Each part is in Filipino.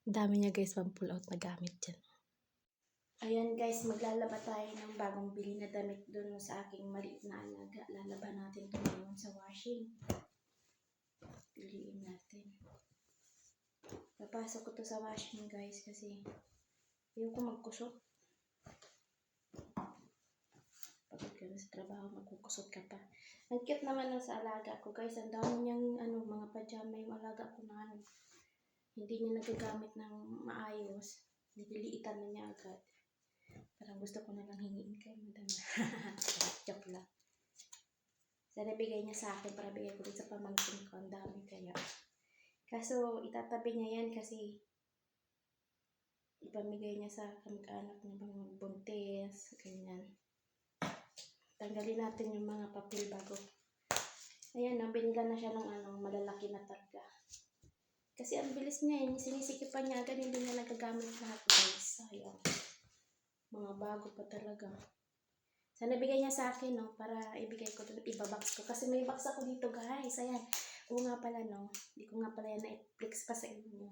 Dami niya guys, pang pull out na gamit dyan. Ayan guys, maglalaba tayo ng bagong bili na damit dun sa aking maliit na alaga. Lalaba natin ito ngayon sa washing. Piliin natin. Papasok ko to sa washing guys kasi ayoko magkusot. Pagod ka na sa trabaho, magkukusot ka pa. Ang cute naman lang sa alaga ko guys. Ang dami niyang mga pajama yung alaga ko na hindi niya nagagamit ng maayos. Nililiitan na niya agad. Parang gusto ko na lang hingiin kay madam. Joke lang. Sana bigay niya sa akin para bigay ko din sa pamangkin ko. Ang dami kaya. Kaso itatabi niya yan kasi ipamigay niya sa kamag-anak niya bang buntis. Ganyan. Tanggalin natin yung mga papel bago. Ayan, binila na siya ng malalaki na talaga. Kasi ang bilis niya yun, sinisikipan niya agad, hindi niya nagagamit lahat guys. Sayang. Mga bago pa talaga. Sana bigay niya sa akin, no, para ibigay ko ito, ibabox ko. Kasi may box ako dito guys. Ayan. Oo nga pala, no. Hindi ko nga pala yan na-flex pa sa inyo.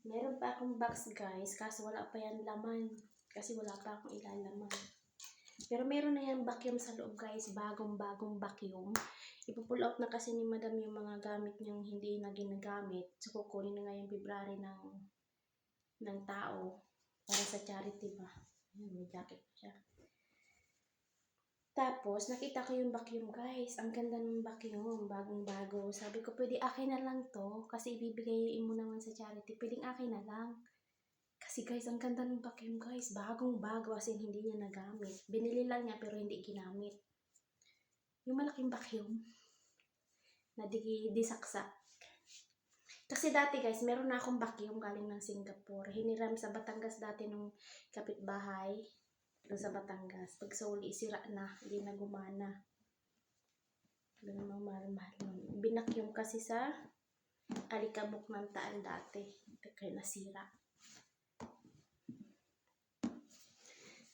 Meron pa akong box guys, kaso wala pa yan laman. Kasi wala pa akong ilalaman. Pero meron na yan vacuum sa loob guys, bagong vacuum. Ipo-pull out na kasi ni madam yung mga gamit niyang hindi na ginagamit. So kukunin na ngayong February ng tao para sa charity ba. Ayan, may jacket pa siya. Tapos nakita ko yung vacuum guys. Ang ganda ng vacuum, bagong-bago. Sabi ko pwede akin na lang to kasi ibibigay mo naman sa charity. Pwedeng akin na lang. Kasi guys, ang ganda ng vacuum guys. Bagong-bago as in hindi niya nagamit. Binili lang niya pero hindi ginamit. Yung malaking vacuum na di saksak. Kasi dati guys, meron na akong vacuum galing ng Singapore. Hiniram sa Batangas dati nung kapitbahay. Doon sa Batangas. Pag suli, sira na. Hindi na gumana. Ganun mahal-mahal. Binakyum kasi sa Alikabok ng Taal dati. Kaya nasira.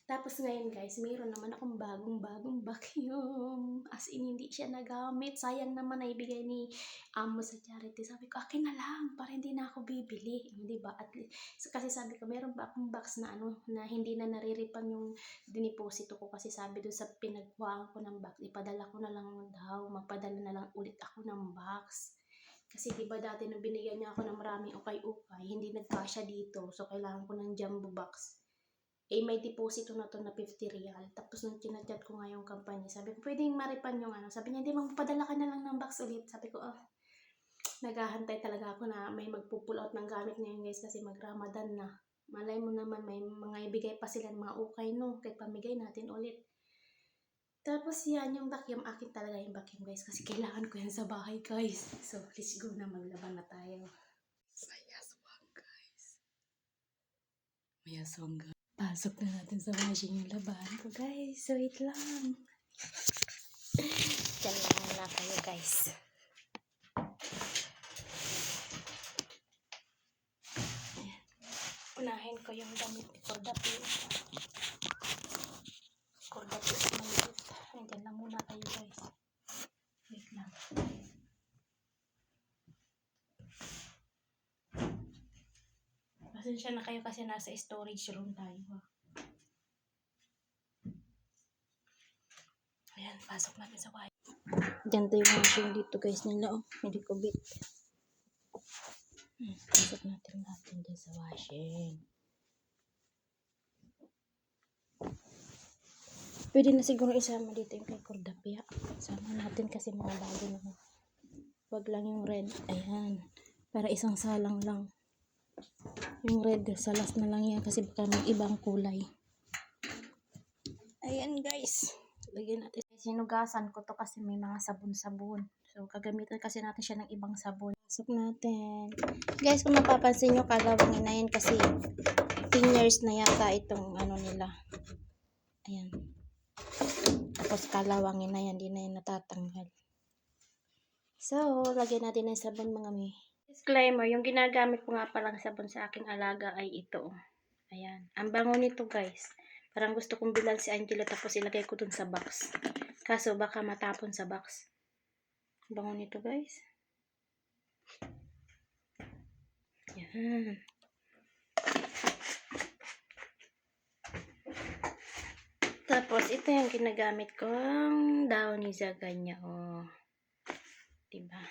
Tapos ngayon guys, mayroon naman akong bagong vacuum. As in, hindi siya nagamit. Sayang naman na ibigay ni amo sa charity. Sabi ko, akin na lang para hindi na ako bibili. Hindi ba? At least, kasi sabi ko, meron ba akong box na na hindi na nariripan yung diniposito ko. Kasi sabi doon sa pinagkuhaan ko ng box, ipadala ko na lang daw. Magpadala na lang ulit ako ng box. Kasi diba dati nung binigyan niya ako ng maraming ukay-ukay, hindi nagkasya dito. So, kailangan ko ng jumbo box. May deposito na to na 50 real. Tapos nung chinachat ko nga yung company, sabi ko, pwedeng maripan yung sabi niya, hindi, magpapadala ka na lang ng box ulit. Sabi ko, naghahantay talaga ako na may magpupull out ng gamit ngayon guys kasi mag-Ramadan na. Malay mo naman, may mga ibigay pa sila ng mga ukay, no? Kaya pamigay natin ulit. Tapos yan, yung vacuum, akin talaga yung vacuum guys kasi kailangan ko yan sa bahay guys. So, let's go na, maglaban na tayo. May aswang guys. May aswang guys. Pasok na natin sa washing yung labahan ko guys. So wait lang. Diyan lang muna kayo guys. Unahin ko yung damit ni Cordapi. Cordapi sa maliit. Diyan lang muna kayo guys. Wait lang. Pasensya na kayo kasi nasa storage room tayo. Ayan, pasok natin sa washing. Diyan tayo washing dito guys nila. Hindi ko bit. Pasok natin dyan sa washing. Pwede na siguro isama dito yung kay Cordapi. Sama natin kasi mga bago na. Wag lang yung red. Ayan. Para isang salang lang. Yung red, salas na lang yan kasi baka may ibang kulay. Ayan guys. Lagyan natin. Sinugasan ko to kasi may mga sabon-sabon. So, kagamitan kasi natin siya ng ibang sabon. Pasok natin. Guys, kung mapapansin nyo, kalawangin na yan kasi 10 years na yata itong nila. Ayan. Tapos kalawangin na yan, di na yan natatanggal. So, lagyan natin ng sabon mga may. Disclaimer, yung ginagamit ko nga palang sabon sa aking alaga ay ito. Ayan. Ang bango nito guys. Parang gusto kong bilang si Angelo tapos ilagay ko dun sa box. Kaso baka matapon sa box. Ang bango nito guys. Yan. Tapos, ito yung ginagamit kong daon ni Zaganya. Oh. Diba?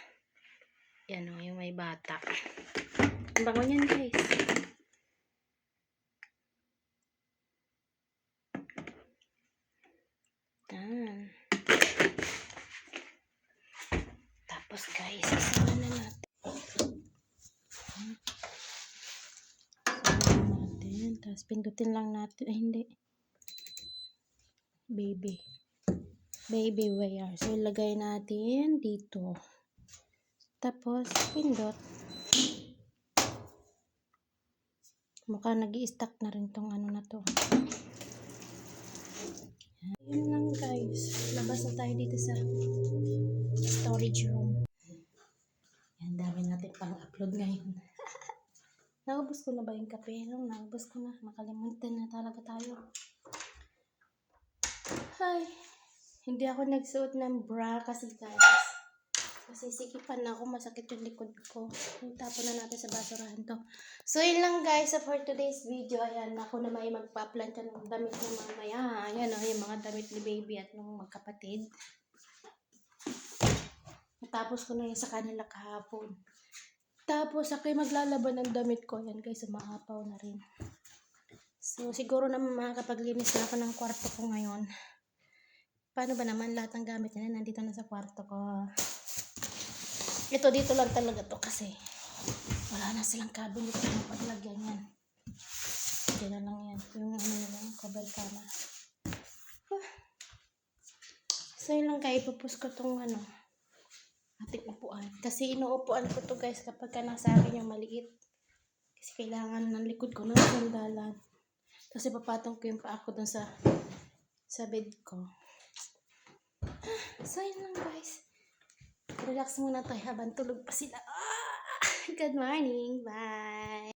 Yan o, yung may bata. Ang bango niyan, guys. Yan. Tapos, guys, isama na natin. Tapos, pindutin lang natin. Ay, hindi. Baby wear. So, ilagay natin dito. Tapos, pindot. Mukhang nag-i-stack na rin tong ano na to. Yun lang, guys. Labas na tayo dito sa storage room. Yan, dami natin pang upload ngayon. Naubos ko na ba yung kape? Naubos ko na. Makalimutan na talaga tayo. Hi. Hindi ako nagsuot ng bra kasi, guys. Masisikipan na ako, masakit yung likod ko. Tapon na natin sa basurahan to. So, yun lang, guys, for today's video. Ayan, ako na may magpa-plancha ng damit ng mamaya. Ayan, yung mga damit ni baby at ng magkapatid. Natapos ko na yun sa kanila kahapon. Tapos, ako'y maglalaban ng damit ko. Ayan, guys, umaapaw na rin. So, siguro naman makakapaglinis na ako ng kwarto ko ngayon. Paano ba naman lahat ng gamit nila nandito na sa kwarto ko? Ito dito lang talaga to kasi wala na silang cabinet na paglagyan yan. Diyan na lang yan. Yung ano nila, cover kana. So yun lang kayo, ipupus ko tong ano, ating upuan. Kasi inuupuan ko to, guys, kapag ka nasa akin yung maliit. Kasi kailangan ng likod ko ng sandalan. Kasi papatong ko yung paa ko dun sa bed ko. So yun lang, guys. Relax muna tayo habang tulog pa sila. Good morning. Bye.